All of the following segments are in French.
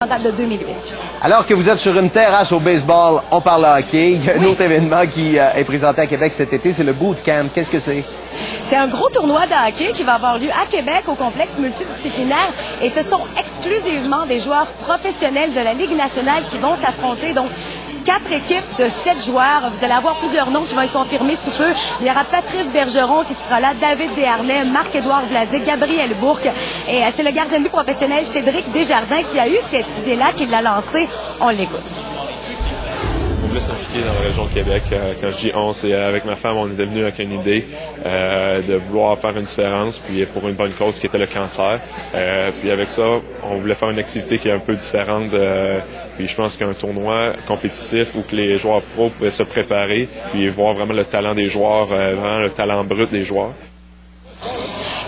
de 2008. Alors que vous êtes sur une terrasse au baseball, on parle hockey. Il y a un autre événement qui est présenté à Québec cet été, c'est le Bootcamp. Qu'est-ce que c'est? C'est un gros tournoi de hockey qui va avoir lieu à Québec au complexe multidisciplinaire et ce sont exclusivement des joueurs professionnels de la Ligue nationale qui vont s'affronter. Donc, 4 équipes de 7 joueurs. Vous allez avoir plusieurs noms qui vont être confirmés sous peu. Il y aura Patrice Bergeron qui sera là, David Desharnais, Marc-Édouard Vlasic, Gabriel Bourque. Et c'est le gardien de but professionnel Cédric Desjardins qui a eu cette idée-là, qui l'a lancée. On l'écoute. On voulait s'impliquer dans la région de Québec. Quand je dis on, c'est avec ma femme, on est venu avec une idée de vouloir faire une différence, puis pour une bonne cause qui était le cancer. Puis avec ça, on voulait faire une activité qui est un peu différente. Puis je pense qu'un tournoi compétitif où que les joueurs pros pouvaient se préparer, puis voir vraiment le talent des joueurs, vraiment le talent brut des joueurs.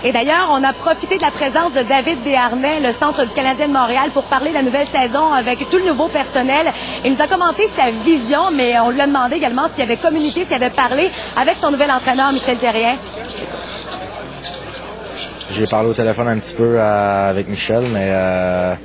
Et d'ailleurs, on a profité de la présence de David Desharnais, le centre du Canadien de Montréal, pour parler de la nouvelle saison avec tout le nouveau personnel. Il nous a commenté sa vision, mais on lui a demandé également s'il avait communiqué, s'il avait parlé avec son nouvel entraîneur, Michel Therrien. J'ai parlé au téléphone un petit peu avec Michel, mais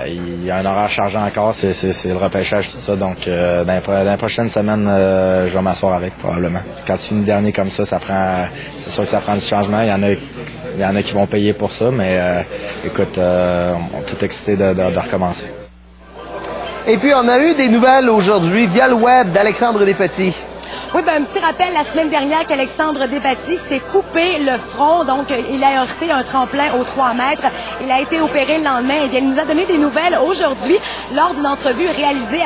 il y a un horaire chargé encore, c'est le repêchage, tout ça. Donc, dans la prochaine semaine, je vais m'asseoir avec, probablement. Quand tu finis dernier comme ça, c'est sûr que ça prend du changement. Il y en a qui vont payer pour ça, mais écoute, on est tout excité de recommencer. Et puis, on a eu des nouvelles aujourd'hui via le web d'Alexandre Despatie. Oui, un petit rappel, la semaine dernière qu'Alexandre Despatie s'est coupé le front, donc il a heurté un tremplin aux 3 mètres. Il a été opéré le lendemain. Eh bien, il nous a donné des nouvelles aujourd'hui lors d'une entrevue réalisée